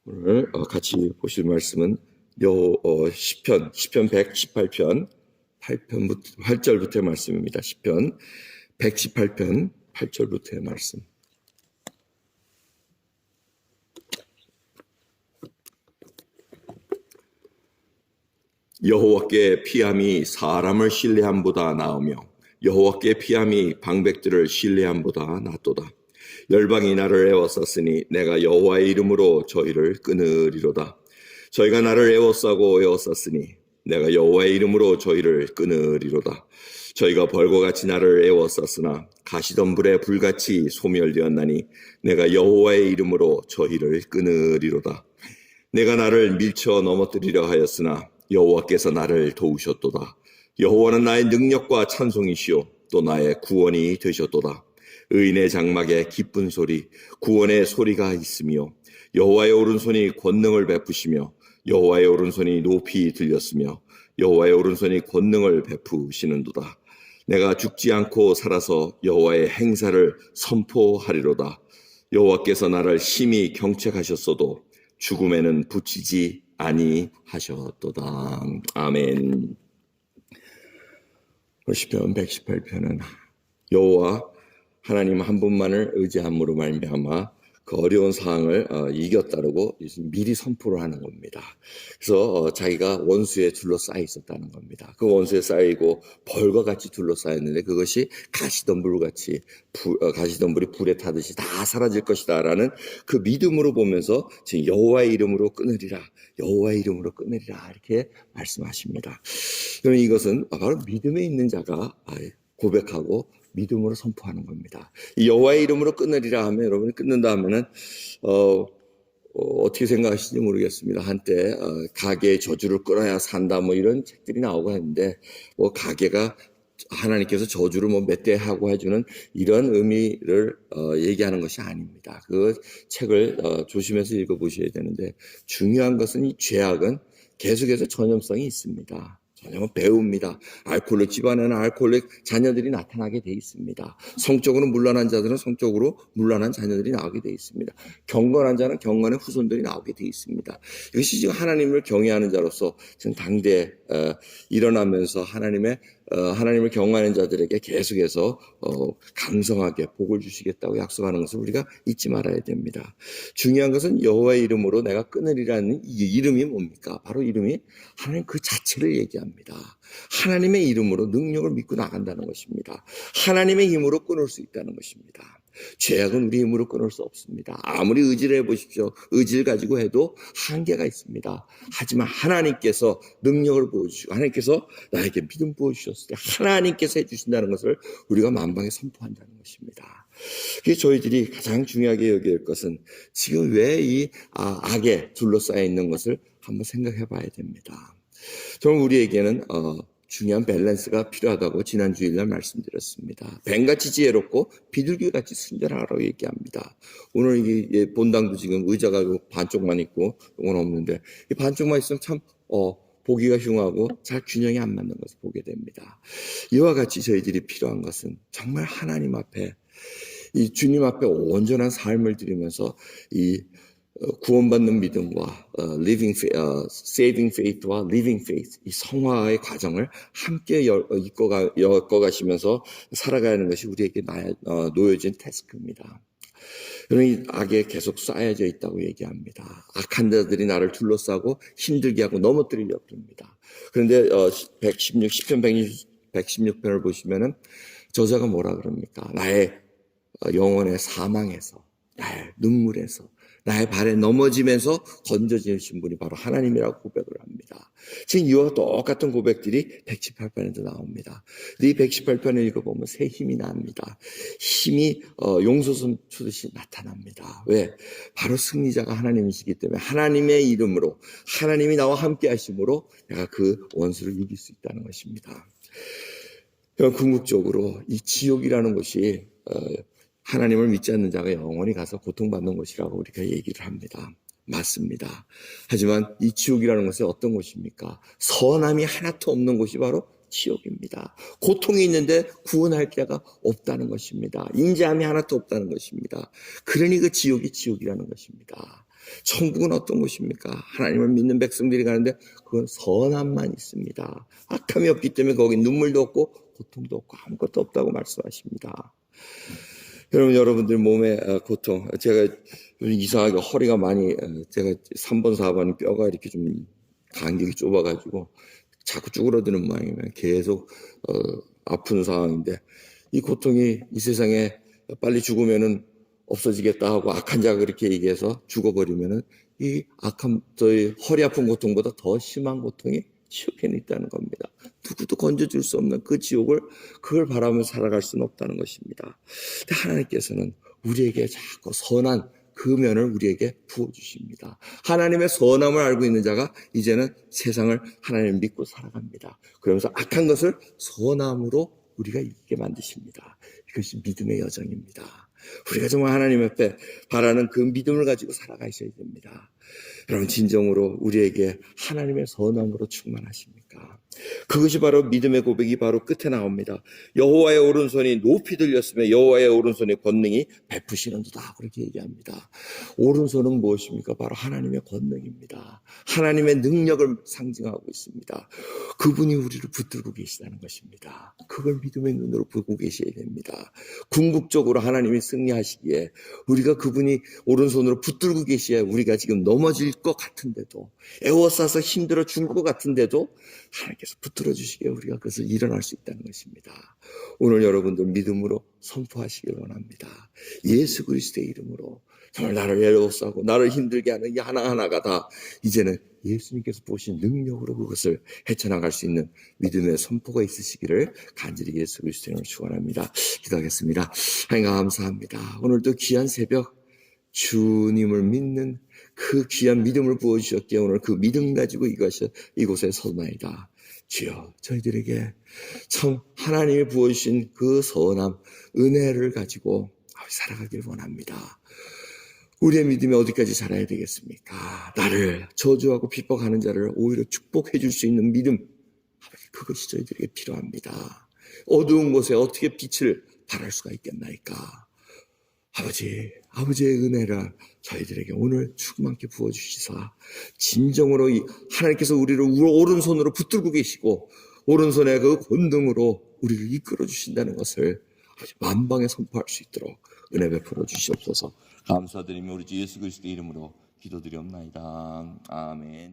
오늘 같이 보실 말씀은 시편 118편 8절부터의 말씀입니다. 시편 118편 8절부터의 말씀. 여호와께 피함이 사람을 신뢰함보다 나으며 여호와께 피함이 방백들을 신뢰함보다 낫도다. 열방이 나를 애워쌌으니 내가 여호와의 이름으로 저희를 끊으리로다. 저희가 나를 애워싸고 내가 여호와의 이름으로 저희를 끊으리로다. 저희가 벌과 같이 나를 애워쌌으나 가시덤불에 불같이 소멸되었나니 내가 여호와의 이름으로 저희를 끊으리로다. 내가 나를 밀쳐 넘어뜨리려 하였으나 여호와께서 나를 도우셨도다. 여호와는 나의 능력과 찬송이시오 또 나의 구원이 되셨도다. 의인의 장막에 기쁜 소리, 구원의 소리가 있으며 여호와의 오른손이 권능을 베푸시며 여호와의 오른손이 높이 들렸으며 여호와의 오른손이 권능을 베푸시는도다. 내가 죽지 않고 살아서 여호와의 행사를 선포하리로다. 여호와께서 나를 심히 경책하셨어도 죽음에는 붙이지 아니하셨도다. 아멘. 시편 118편은 여호와 하나님 한 분만을 의지함으로 말미암아 그 어려운 상황을 이겼다라고 미리 선포를 하는 겁니다. 그래서 자기가 원수에 둘러싸여 있었다는 겁니다. 그 원수에 쌓이고 벌과 같이 둘러싸였는데 그것이 가시덤불같이 가시덤불이 불에 타듯이 다 사라질 것이다라는 그 믿음으로 보면서 지금 여호와의 이름으로 끊으리라, 여호와의 이름으로 끊으리라 이렇게 말씀하십니다. 그러면 이것은 바로 믿음에 있는 자가 고백하고 믿음으로 선포하는 겁니다. 이 여호와의 이름으로 끊으리라 하면 여러분이 끊는다 하면은 어떻게 생각하시는지 모르겠습니다. 한때 가게의 저주를 끊어야 산다 뭐 이런 책들이 나오고 했는데 가게가 하나님께서 저주를 몇 대 하고 해주는 이런 의미를 얘기하는 것이 아닙니다. 그 책을 조심해서 읽어보셔야 되는데 중요한 것은 이 죄악은 계속해서 전염성이 있습니다. 전형은 배웁니다. 알코올릭 집안에는 알코올릭 자녀들이 나타나게 돼 있습니다. 성적으로 문란한 자들은 성적으로 문란한 자녀들이 나오게 돼 있습니다. 경건한 자는 경건의 후손들이 나오게 돼 있습니다. 이것이 지금 하나님을 경외하는 자로서 지금 당대에 일어나면서 하나님을 경외하는 자들에게 계속해서 강성하게 복을 주시겠다고 약속하는 것을 우리가 잊지 말아야 됩니다. 중요한 것은 여호와의 이름으로 내가 끊으리라는 이 이름이 뭡니까? 바로 이름이 하나님 그 자체를 얘기합니다. 하나님의 이름으로 능력을 믿고 나간다는 것입니다. 하나님의 힘으로 끊을 수 있다는 것입니다. 죄악은 우리 힘으로 끊을 수 없습니다. 아무리 의지를 해보십시오. 의지를 가지고 해도 한계가 있습니다. 하지만 하나님께서 능력을 보여주시고 하나님께서 나에게 믿음 보여주셨을 때 하나님께서 해주신다는 것을 우리가 만방에 선포한다는 것입니다. 그게 저희들이 가장 중요하게 여겨야 할 것은 지금 왜 이 악에 둘러싸여 있는 것을 한번 생각해 봐야 됩니다. 저는 우리에게는 중요한 밸런스가 필요하다고 지난 주일날 말씀드렸습니다. 뱀같이 지혜롭고 비둘기같이 순전하라고 얘기합니다. 오늘 이 본당도 지금 의자가 반쪽만 있고 이건 없는데 이 반쪽만 있으면 참 보기가 흉하고 잘 균형이 안 맞는 것을 보게 됩니다. 이와 같이 저희들이 필요한 것은 정말 하나님 앞에 이 주님 앞에 온전한 삶을 드리면서 이 구원받는 믿음과 saving faith와 living faith 이 성화의 과정을 함께 엮어가시면서 살아가는 것이 우리에게 놓여진 태스크입니다. 그러니 악에 계속 쌓여져 있다고 얘기합니다. 악한 자들이 나를 둘러싸고 힘들게 하고 넘어뜨리려고 합니다. 그런데 시편 116편을 보시면은 저자가 뭐라 그럽니까? 나의 영혼의 사망에서, 나의 눈물에서, 나의 발에 넘어지면서 건져주신 분이 바로 하나님이라고 고백을 합니다. 지금 이와 똑같은 고백들이 118편에도 나옵니다. 이 118편을 읽어보면 새 힘이 납니다. 힘이 용솟음 추듯이 나타납니다. 왜? 바로 승리자가 하나님이시기 때문에 하나님의 이름으로 하나님이 나와 함께 하심으로 내가 그 원수를 이길 수 있다는 것입니다. 궁극적으로 이 지옥이라는 것이 하나님을 믿지 않는 자가 영원히 가서 고통받는 것이라고 우리가 얘기를 합니다. 맞습니다. 하지만 이 지옥이라는 것은 어떤 곳입니까? 선함이 하나도 없는 곳이 바로 지옥입니다. 고통이 있는데 구원할 자가 없다는 것입니다. 인자함이 하나도 없다는 것입니다. 그러니 그 지옥이 지옥이라는 것입니다. 천국은 어떤 곳입니까? 하나님을 믿는 백성들이 가는데 그건 선함만 있습니다. 악함이 없기 때문에 거기 눈물도 없고 고통도 없고 아무것도 없다고 말씀하십니다. 여러분들 몸의 고통, 제가 이상하게 허리가 많이, 제가 3번, 4번 뼈가 이렇게 좀 간격이 좁아가지고 자꾸 쭈그러드는 모양이면 계속 아픈 상황인데, 이 고통이 이 세상에 빨리 죽으면은 없어지겠다 하고 악한 자가 그렇게 얘기해서 죽어버리면은 이 악한, 저희 허리 아픈 고통보다 더 심한 고통이 지옥에는 있다는 겁니다. 누구도 건져줄 수 없는 그 지옥을, 그걸 바라며 살아갈 수는 없다는 것입니다. 근데 하나님께서는 우리에게 자꾸 선한 그 면을 우리에게 부어주십니다. 하나님의 선함을 알고 있는 자가 이제는 세상을 하나님을 믿고 살아갑니다. 그러면서 악한 것을 선함으로 우리가 이기게 만드십니다. 이것이 믿음의 여정입니다. 우리가 정말 하나님 앞에 바라는 그 믿음을 가지고 살아가셔야 됩니다. 여러분, 진정으로 우리에게 하나님의 선함으로 충만하십니까? 그것이 바로 믿음의 고백이 바로 끝에 나옵니다. 여호와의 오른손이 높이 들렸으며 여호와의 오른손의 권능이 베푸시는도다, 그렇게 얘기합니다. 오른손은 무엇입니까? 바로 하나님의 권능입니다. 하나님의 능력을 상징하고 있습니다. 그분이 우리를 붙들고 계시다는 것입니다. 그걸 믿음의 눈으로 보고 계셔야 됩니다. 궁극적으로 하나님이 승리하시기에 우리가 그분이 오른손으로 붙들고 계시에 우리가 지금 넘어질 것 같은데도, 애워싸서 힘들어 죽을 것 같은데도 하나님께서 붙들어 주시기에 우리가 그것을 일어날 수 있다는 것입니다. 오늘 여러분들 믿음으로 선포하시길 원합니다. 예수 그리스도의 이름으로 정말 나를 애워싸고 나를 힘들게 하는 이 하나하나가 다 이제는 예수님께서 보신 능력으로 그것을 헤쳐나갈 수 있는 믿음의 선포가 있으시기를 간절히 예수 그리스도의 이름으로 축원합니다. 기도하겠습니다. 하나님 감사합니다. 오늘도 귀한 새벽 주님을 믿는 그 귀한 믿음을 부어주셨기에 오늘 그 믿음 가지고 이곳에 서나이다. 주여, 저희들에게 참 하나님이 부어주신 그 선함, 은혜를 가지고 살아가길 원합니다. 우리의 믿음이 어디까지 자라야 되겠습니까? 나를 저주하고 핍박하는 자를 오히려 축복해 줄 수 있는 믿음, 그것이 저희들에게 필요합니다. 어두운 곳에 어떻게 빛을 발할 수가 있겠나이까? 아버지의 은혜를 저희들에게 오늘 충만케 부어주시사 진정으로 하나님께서 우리를 오른손으로 붙들고 계시고 오른손의 그 권능으로 우리를 이끌어 주신다는 것을 만방에 선포할 수 있도록 은혜 베풀어 주시옵소서. 감사드리며 우리 주 예수 그리스도의 이름으로 기도드리옵나이다. 아멘.